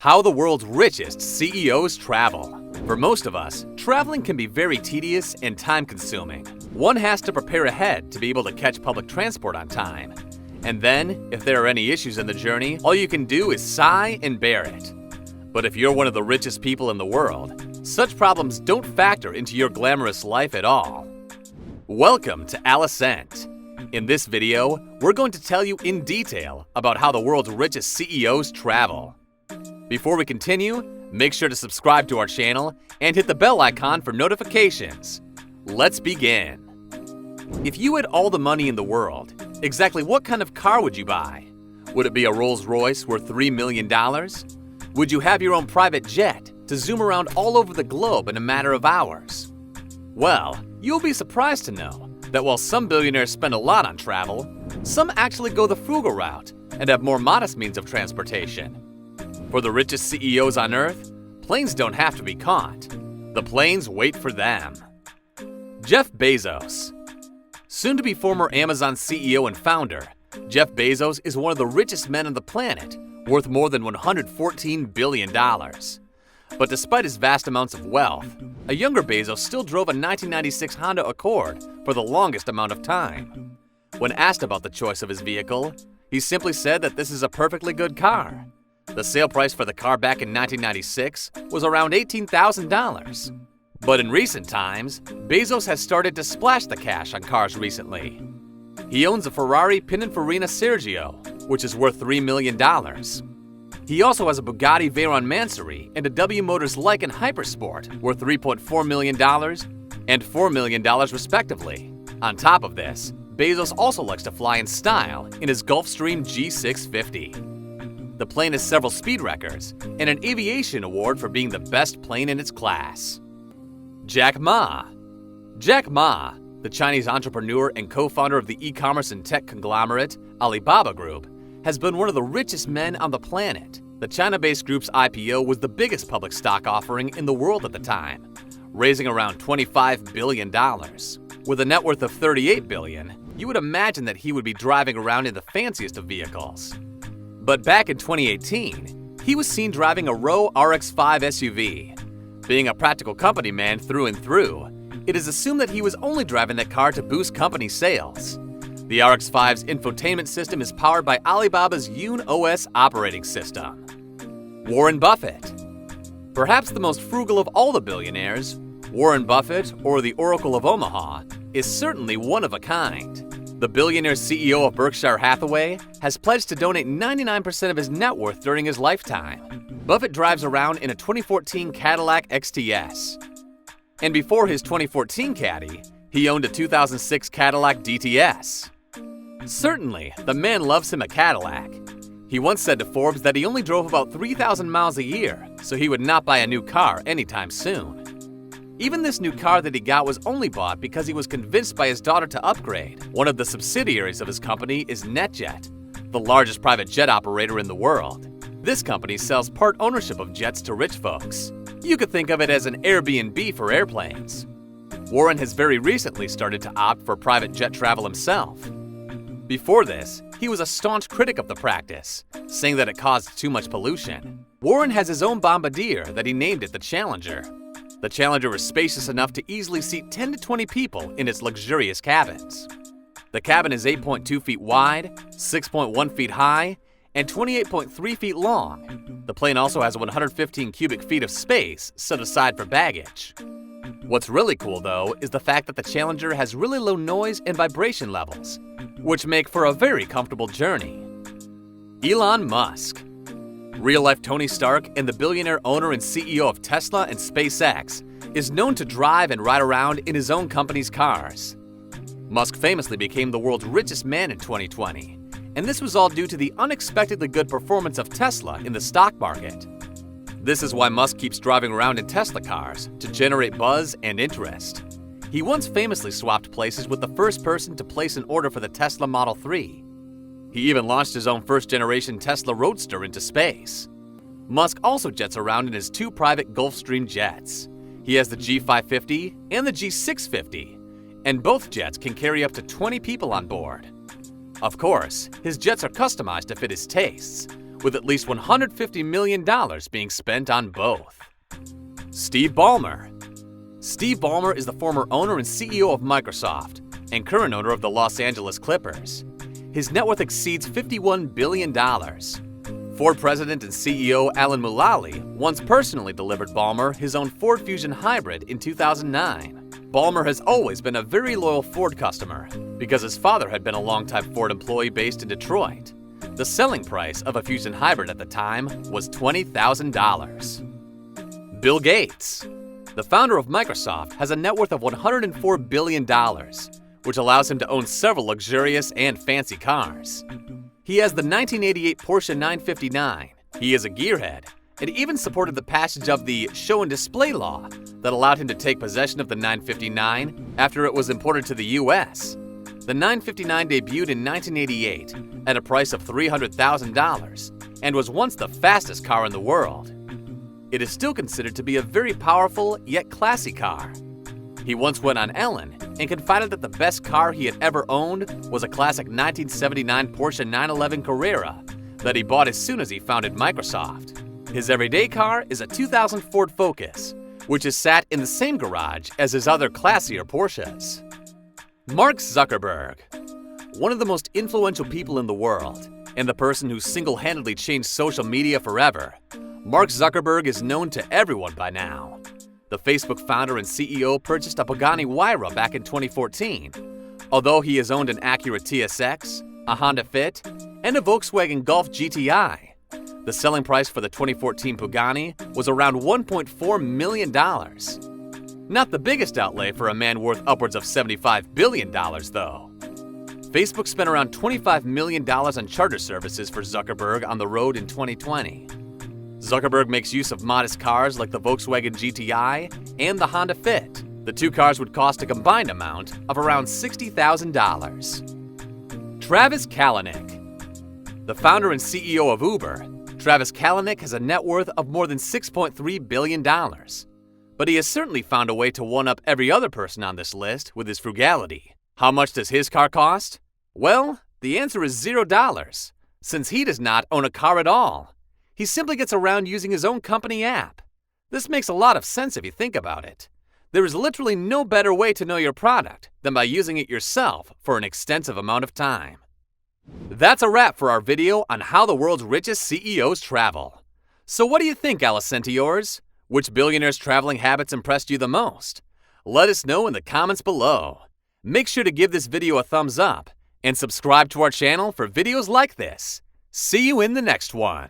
How the world's richest CEOs travel. For most of us, traveling can be very tedious and time-consuming. One has to prepare ahead to be able to catch public transport on time. And then, if there are any issues in the journey, all you can do is sigh and bear it. But if you're one of the richest people in the world, such problems don't factor into your glamorous life at all. Welcome to Al-ascent. In this video, we're going to tell you in detail about how the world's richest CEOs travel. Before we continue, make sure to subscribe to our channel and hit the bell icon for notifications. Let's begin. If you had all the money in the world, exactly what kind of car would you buy? Would it be a Rolls-Royce worth $3 million? Would you have your own private jet to zoom around all over the globe in a matter of hours? Well, you'll be surprised to know that while some billionaires spend a lot on travel, some actually go the frugal route and have more modest means of transportation. For the richest CEOs on Earth, planes don't have to be caught. The planes wait for them. Jeff Bezos. Soon to be former Amazon CEO and founder, Jeff Bezos is one of the richest men on the planet, worth more than $114 billion. But despite his vast amounts of wealth, a younger Bezos still drove a 1996 Honda Accord for the longest amount of time. When asked about the choice of his vehicle, he simply said that this is a perfectly good car. The sale price for the car back in 1996 was around $18,000. But in recent times, Bezos has started to splash the cash on cars recently. He owns a Ferrari Pininfarina Sergio, which is worth $3 million. He also has a Bugatti Veyron Mansory and a W Motors Lycan Hypersport worth $3.4 million and $4 million respectively. On top of this, Bezos also likes to fly in style in his Gulfstream G650. The plane has several speed records and an aviation award for being the best plane in its class. Jack Ma. Jack Ma, the Chinese entrepreneur and co-founder of the e-commerce and tech conglomerate Alibaba Group, has been one of the richest men on the planet. The China-based group's IPO was the biggest public stock offering in the world at the time, raising around $25 billion. With a net worth of $38 billion, you would imagine that he would be driving around in the fanciest of vehicles. But back in 2018, he was seen driving a Rowe RX-5 SUV. Being a practical company man through and through, it is assumed that he was only driving that car to boost company sales. The RX-5's infotainment system is powered by Alibaba's YunOS operating system. Warren Buffett. Perhaps the most frugal of all the billionaires, Warren Buffett, or the Oracle of Omaha, is certainly one of a kind. The billionaire CEO of Berkshire Hathaway has pledged to donate 99% of his net worth during his lifetime. Buffett drives around in a 2014 Cadillac XTS. And before his 2014 Caddy, he owned a 2006 Cadillac DTS. Certainly, the man loves him a Cadillac. He once said to Forbes that he only drove about 3,000 miles a year, so he would not buy a new car anytime soon. Even this new car that he got was only bought because he was convinced by his daughter to upgrade. One of the subsidiaries of his company is NetJet, the largest private jet operator in the world. This company sells part ownership of jets to rich folks. You could think of it as an Airbnb for airplanes. Warren has very recently started to opt for private jet travel himself. Before this, he was a staunch critic of the practice, saying that it caused too much pollution. Warren has his own bombardier that he named it the Challenger. The Challenger is spacious enough to easily seat 10 to 20 people in its luxurious cabins. The cabin is 8.2 feet wide, 6.1 feet high, and 28.3 feet long. The plane also has 115 cubic feet of space set aside for baggage. What's really cool, though, is the fact that the Challenger has really low noise and vibration levels, which make for a very comfortable journey. Elon Musk. Real-life Tony Stark and the billionaire owner and CEO of Tesla and SpaceX is known to drive and ride around in his own company's cars. Musk famously became the world's richest man in 2020, and this was all due to the unexpectedly good performance of Tesla in the stock market. This is why Musk keeps driving around in Tesla cars, to generate buzz and interest. He once famously swapped places with the first person to place an order for the Tesla Model 3. He even launched his own first-generation Tesla Roadster into space. Musk also jets around in his two private Gulfstream jets. He has the G550 and the G650, and both jets can carry up to 20 people on board. Of course, his jets are customized to fit his tastes, with at least $150 million being spent on both. Steve Ballmer. Steve Ballmer is the former owner and CEO of Microsoft and current owner of the Los Angeles Clippers. His net worth exceeds $51 billion. Ford president and CEO Alan Mulally once personally delivered Ballmer his own Ford Fusion Hybrid in 2009. Ballmer has always been a very loyal Ford customer because his father had been a longtime Ford employee based in Detroit. The selling price of a Fusion Hybrid at the time was $20,000. Bill Gates. The founder of Microsoft has a net worth of $104 billion, which allows him to own several luxurious and fancy cars. He has the 1988 Porsche 959, he is a gearhead, and even supported the passage of the show and display law that allowed him to take possession of the 959 after it was imported to the US. The 959 debuted in 1988 at a price of $300,000 and was once the fastest car in the world. It is still considered to be a very powerful yet classy car. He once went on Ellen and confided that the best car he had ever owned was a classic 1979 Porsche 911 Carrera that he bought as soon as he founded Microsoft. His everyday car is a 2000 Ford Focus, which is sat in the same garage as his other classier Porsches. Mark Zuckerberg. One of the most influential people in the world, and the person who single-handedly changed social media forever, Mark Zuckerberg is known to everyone by now. The Facebook founder and CEO purchased a Pagani Huayra back in 2014. Although he has owned an Acura TSX, a Honda Fit, and a Volkswagen Golf GTI, the selling price for the 2014 Pagani was around $1.4 million. Not the biggest outlay for a man worth upwards of $75 billion, though. Facebook spent around $25 million on charter services for Zuckerberg on the road in 2020. Zuckerberg makes use of modest cars like the Volkswagen GTI and the Honda Fit. The two cars would cost a combined amount of around $60,000. Travis Kalanick. The founder and CEO of Uber, Travis Kalanick has a net worth of more than $6.3 billion. But he has certainly found a way to one-up every other person on this list with his frugality. How much does his car cost? Well, the answer is $0, since he does not own a car at all. He simply gets around using his own company app. This makes a lot of sense if you think about it. There is literally no better way to know your product than by using it yourself for an extensive amount of time. That's a wrap for our video on how the world's richest CEOs travel. So what do you think, Al-ascent yours? Which billionaires' traveling habits impressed you the most? Let us know in the comments below. Make sure to give this video a thumbs up and subscribe to our channel for videos like this. See you in the next one.